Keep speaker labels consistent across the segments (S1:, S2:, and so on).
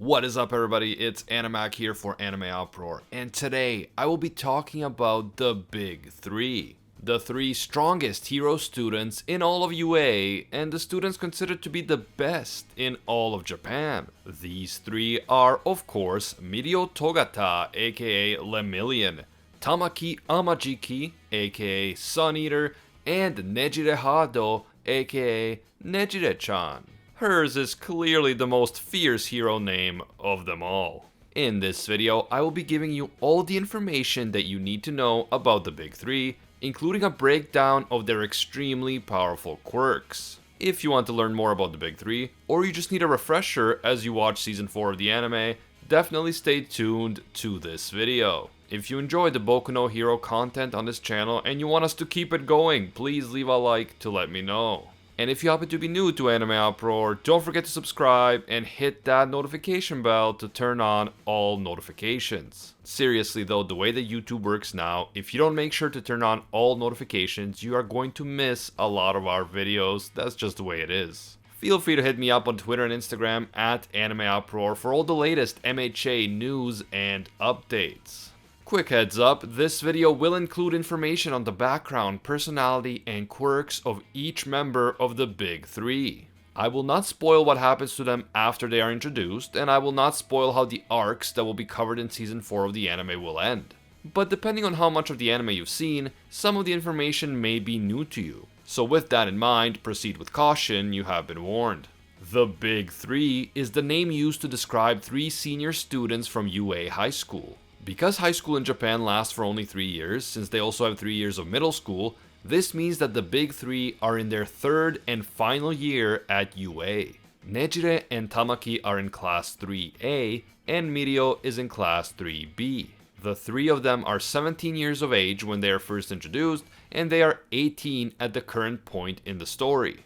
S1: What is up, everybody? It's Animac here for AnimeUproar, and today I will be talking about the Big Three. The three strongest hero students in all of UA, and the students considered to be the best in all of Japan. These three are, of course, Mirio Togata, aka Lemilion, Tamaki Amajiki Ki, aka Suneater, and Nejire Hado, aka Nejire-chan. Hers is clearly the most fierce hero name of them all. In this video, I will be giving you all the information that you need to know about the Big Three, including a breakdown of their extremely powerful quirks. If you want to learn more about the Big Three, or you just need a refresher as you watch Season 4 of the anime, definitely stay tuned to this video. If you enjoy the Boku no Hero content on this channel and you want us to keep it going, please leave a like to let me know. And if you happen to be new to AnimeUproar, don't forget to subscribe and hit that notification bell to turn on all notifications. Seriously though, the way that YouTube works now, if you don't make sure to turn on all notifications, you are going to miss a lot of our videos. That's just the way it is. Feel free to hit me up on Twitter and Instagram at AnimeUproar for all the latest MHA news and updates. Quick heads up, this video will include information on the background, personality, and quirks of each member of the Big Three. I will not spoil what happens to them after they are introduced, and I will not spoil how the arcs that will be covered in Season 4 of the anime will end. But depending on how much of the anime you've seen, some of the information may be new to you. So with that in mind, proceed with caution, you have been warned. The Big Three is the name used to describe three senior students from UA High School. Because high school in Japan lasts for only 3 years, since they also have 3 years of middle school, this means that the Big Three are in their third and final year at UA. Nejire and Tamaki are in Class 3A, and Mirio is in Class 3B. The three of them are 17 years of age when they are first introduced, and they are 18 at the current point in the story.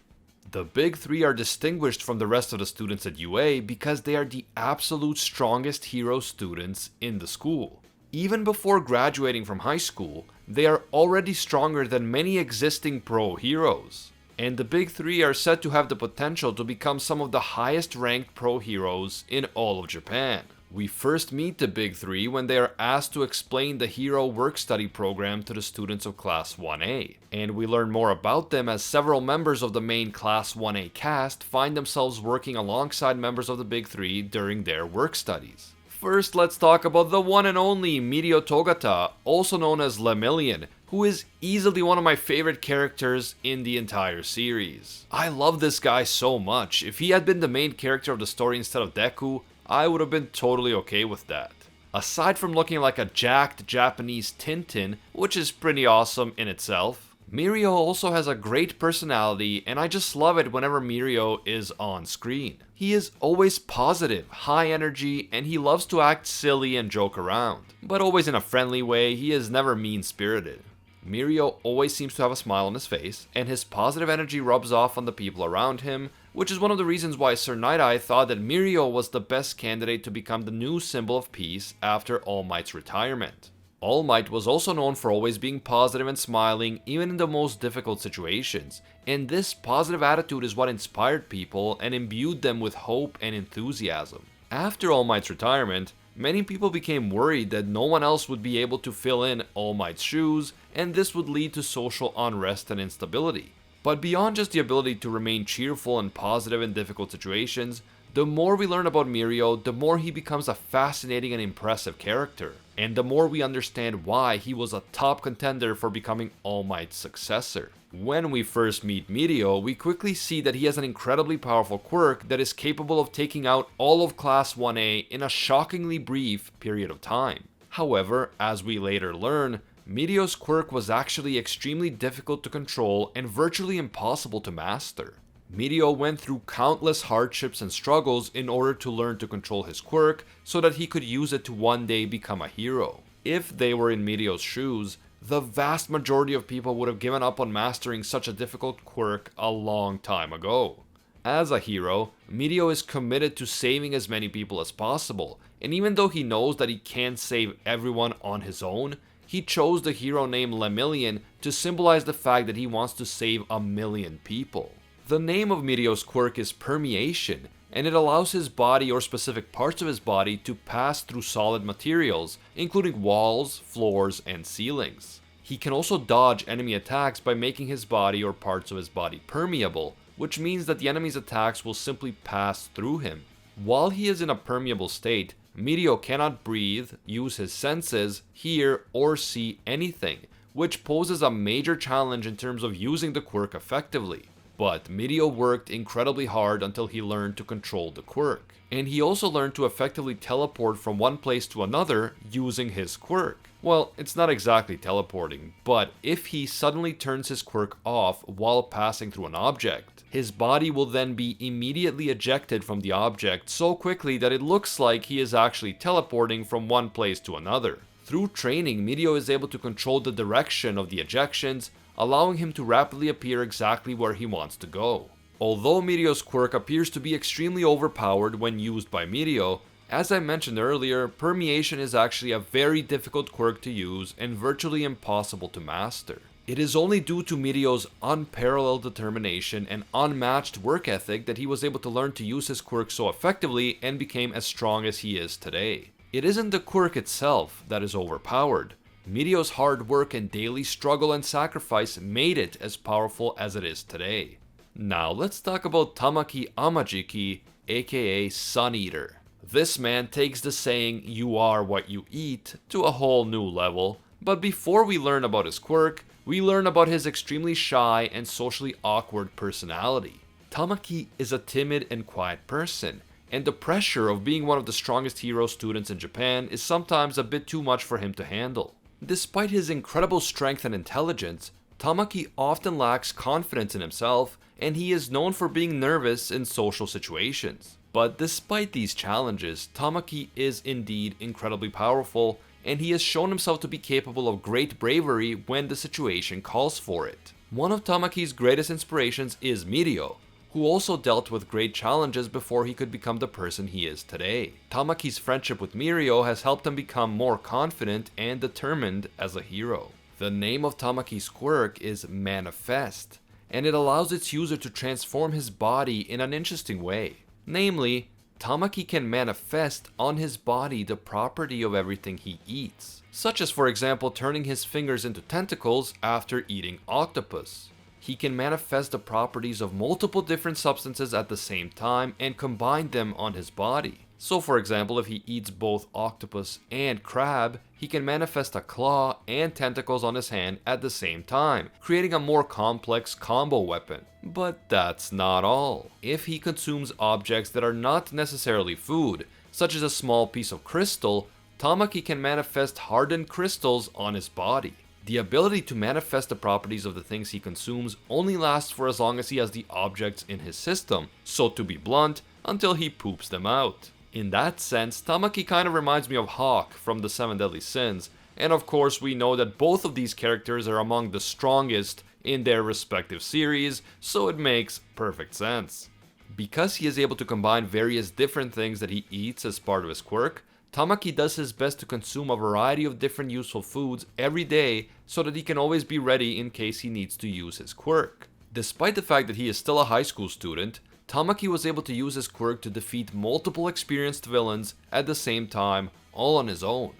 S1: The Big Three are distinguished from the rest of the students at UA because they are the absolute strongest hero students in the school. Even before graduating from high school, they are already stronger than many existing pro heroes. And the Big Three are said to have the potential to become some of the highest ranked pro heroes in all of Japan. We first meet the Big Three when they are asked to explain the Hero Work Study program to the students of Class 1A, and we learn more about them as several members of the main Class 1A cast find themselves working alongside members of the Big Three during their work studies. First, let's talk about the one and only Mirio Togata, also known as Lemilion, who is easily one of my favorite characters in the entire series. I love this guy so much. If he had been the main character of the story instead of Deku, I would have been totally okay with that. Aside from looking like a jacked Japanese Tintin, which is pretty awesome in itself, Mirio also has a great personality, and I just love it whenever Mirio is on screen. He is always positive, high energy, and he loves to act silly and joke around. But always in a friendly way, he is never mean-spirited. Mirio always seems to have a smile on his face, and his positive energy rubs off on the people around him, which is one of the reasons why Sir Night-Eye thought that Mirio was the best candidate to become the new symbol of peace after All Might's retirement. All Might was also known for always being positive and smiling even in the most difficult situations, and this positive attitude is what inspired people and imbued them with hope and enthusiasm. After All Might's retirement, many people became worried that no one else would be able to fill in All Might's shoes, and this would lead to social unrest and instability. But beyond just the ability to remain cheerful and positive in difficult situations, the more we learn about Mirio, the more he becomes a fascinating and impressive character, and the more we understand why he was a top contender for becoming All Might's successor. When we first meet Mirio, we quickly see that he has an incredibly powerful quirk that is capable of taking out all of Class 1A in a shockingly brief period of time. However, as we later learn, Mirio's quirk was actually extremely difficult to control and virtually impossible to master. Mirio went through countless hardships and struggles in order to learn to control his quirk so that he could use it to one day become a hero. If they were in Mirio's shoes, the vast majority of people would have given up on mastering such a difficult quirk a long time ago. As a hero, Mirio is committed to saving as many people as possible, and even though he knows that he can't save everyone on his own, he chose the hero name Lemilion to symbolize the fact that he wants to save 1,000,000 people. The name of Mirio's quirk is Permeation, and it allows his body or specific parts of his body to pass through solid materials, including walls, floors, and ceilings. He can also dodge enemy attacks by making his body or parts of his body permeable, which means that the enemy's attacks will simply pass through him. While he is in a permeable state, Mirio cannot breathe, use his senses, hear, or see anything, which poses a major challenge in terms of using the quirk effectively. But Mirio worked incredibly hard until he learned to control the quirk. And he also learned to effectively teleport from one place to another using his quirk. Well, it's not exactly teleporting, but if he suddenly turns his quirk off while passing through an object, his body will then be immediately ejected from the object so quickly that it looks like he is actually teleporting from one place to another. Through training, Mirio is able to control the direction of the ejections, allowing him to rapidly appear exactly where he wants to go. Although Mirio's quirk appears to be extremely overpowered when used by Mirio, as I mentioned earlier, permeation is actually a very difficult quirk to use and virtually impossible to master. It is only due to Mirio's unparalleled determination and unmatched work ethic that he was able to learn to use his quirk so effectively and became as strong as he is today. It isn't the quirk itself that is overpowered. Mirio's hard work and daily struggle and sacrifice made it as powerful as it is today. Now let's talk about Tamaki Ammaji Ki, aka Suneater. This man takes the saying "you are what you eat" to a whole new level, but before we learn about his quirk, we learn about his extremely shy and socially awkward personality. Tamaki is a timid and quiet person, and the pressure of being one of the strongest hero students in Japan is sometimes a bit too much for him to handle. Despite his incredible strength and intelligence, Tamaki often lacks confidence in himself, and he is known for being nervous in social situations. But despite these challenges, Tamaki is indeed incredibly powerful, and he has shown himself to be capable of great bravery when the situation calls for it. One of Tamaki's greatest inspirations is Mirio, who also dealt with great challenges before he could become the person he is today. Tamaki's friendship with Mirio has helped him become more confident and determined as a hero. The name of Tamaki's quirk is Manifest, and it allows its user to transform his body in an interesting way. Namely, Tamaki can manifest on his body the property of everything he eats, such as for example turning his fingers into tentacles after eating octopus. He can manifest the properties of multiple different substances at the same time and combine them on his body. So for example, if he eats both octopus and crab, he can manifest a claw and tentacles on his hand at the same time, creating a more complex combo weapon. But that's not all. If he consumes objects that are not necessarily food, such as a small piece of crystal, Tamaki can manifest hardened crystals on his body. The ability to manifest the properties of the things he consumes only lasts for as long as he has the objects in his system, so to be blunt, until he poops them out. In that sense, Tamaki kind of reminds me of Hawk from the 7 Deadly Sins, and of course we know that both of these characters are among the strongest in their respective series, so it makes perfect sense. Because he is able to combine various different things that he eats as part of his quirk, Tamaki does his best to consume a variety of different useful foods every day so that he can always be ready in case he needs to use his quirk. Despite the fact that he is still a high school student, Tamaki was able to use his quirk to defeat multiple experienced villains at the same time, all on his own.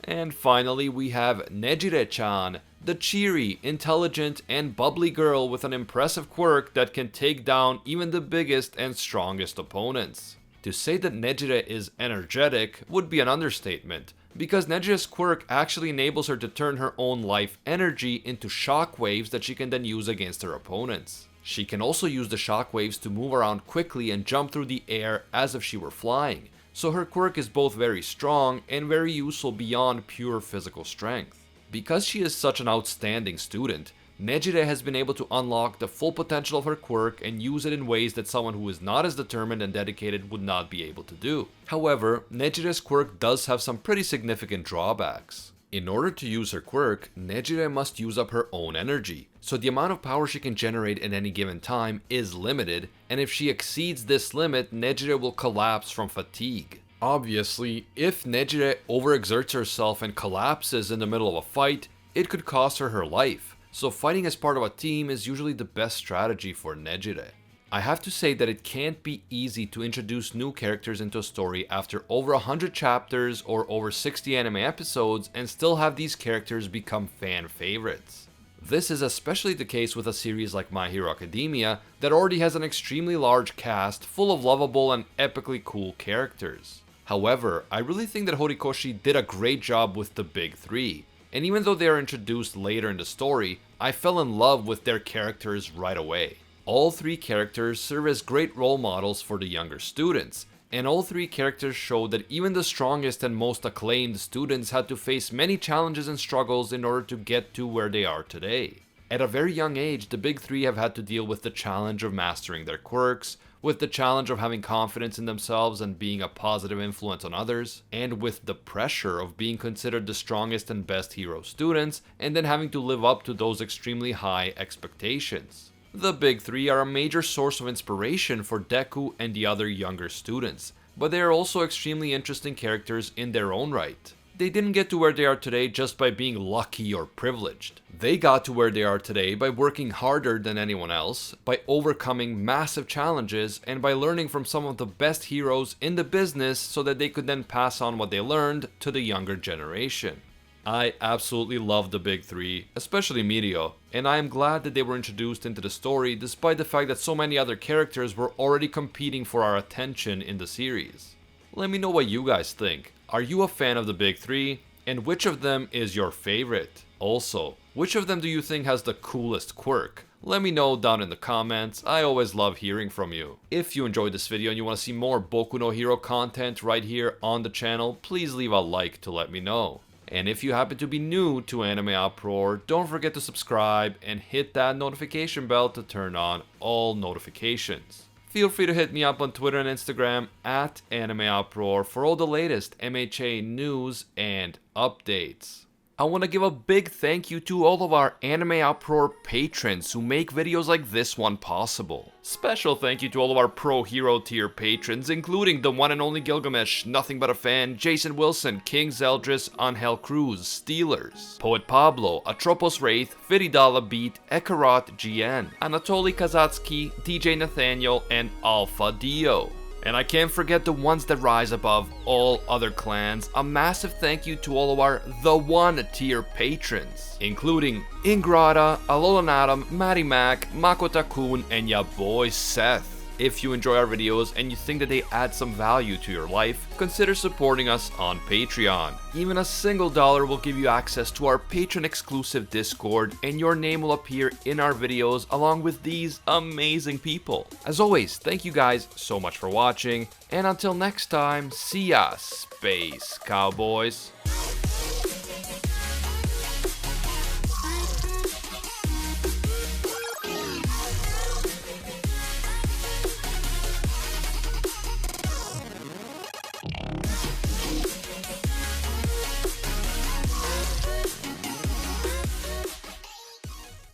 S1: And finally we have Nejire-chan, the cheery, intelligent, and bubbly girl with an impressive quirk that can take down even the biggest and strongest opponents. To say that Nejire is energetic would be an understatement, because Nejire's quirk actually enables her to turn her own life energy into shockwaves that she can then use against her opponents. She can also use the shockwaves to move around quickly and jump through the air as if she were flying, so her quirk is both very strong and very useful beyond pure physical strength. Because she is such an outstanding student, Nejire has been able to unlock the full potential of her quirk and use it in ways that someone who is not as determined and dedicated would not be able to do. However, Nejire's quirk does have some pretty significant drawbacks. In order to use her quirk, Nejire must use up her own energy, so the amount of power she can generate at any given time is limited, and if she exceeds this limit, Nejire will collapse from fatigue. Obviously, if Nejire overexerts herself and collapses in the middle of a fight, it could cost her her life, so fighting as part of a team is usually the best strategy for Nejire. I have to say that it can't be easy to introduce new characters into a story after over 100 chapters or over 60 anime episodes and still have these characters become fan favorites. This is especially the case with a series like My Hero Academia that already has an extremely large cast full of lovable and epically cool characters. However, I really think that Horikoshi did a great job with the big three, and even though they are introduced later in the story, I fell in love with their characters right away. All three characters serve as great role models for the younger students, and all three characters show that even the strongest and most acclaimed students had to face many challenges and struggles in order to get to where they are today. At a very young age, the big three have had to deal with the challenge of mastering their quirks, with the challenge of having confidence in themselves and being a positive influence on others, and with the pressure of being considered the strongest and best hero students, and then having to live up to those extremely high expectations. The big three are a major source of inspiration for Deku and the other younger students, but they are also extremely interesting characters in their own right. They didn't get to where they are today just by being lucky or privileged. They got to where they are today by working harder than anyone else, by overcoming massive challenges, and by learning from some of the best heroes in the business so that they could then pass on what they learned to the younger generation. I absolutely love the big three, especially Mirio, and I am glad that they were introduced into the story despite the fact that so many other characters were already competing for our attention in the series. Let me know what you guys think. Are you a fan of the big three? And which of them is your favorite? Also, which of them do you think has the coolest quirk? Let me know down in the comments. I always love hearing from you. If you enjoyed this video and you want to see more Boku no Hero content right here on the channel, please leave a like to let me know. And if you happen to be new to AnimeUproar, don't forget to subscribe and hit that notification bell to turn on all notifications. Feel free to hit me up on Twitter and Instagram at AnimeUproar for all the latest MHA news and updates. I want to give a big thank you to all of our AnimeUproar patrons who make videos like this one possible. Special thank you to all of our Pro Hero tier patrons, including the one and only Gilgamesh, Nothing But a Fan, Jason Wilson, King Zeldris, Angel Cruz, Steelers, Poet Pablo, Atropos Wraith, Viridala Beat, Ekarat GN, Anatoly Kazatsky, DJ Nathaniel, and Alpha Dio. And I can't forget the ones that rise above all other clans. A massive thank you to all of our The One tier patrons, including Ingrata, Alolanatum, Matty Mac, Makota-kun, and ya boy Seth. If you enjoy our videos and you think that they add some value to your life, consider supporting us on Patreon. Even a single dollar will give you access to our patron exclusive Discord, and your name will appear in our videos along with these amazing people. As always, thank you guys so much for watching, and until next time, see ya, Space Cowboys.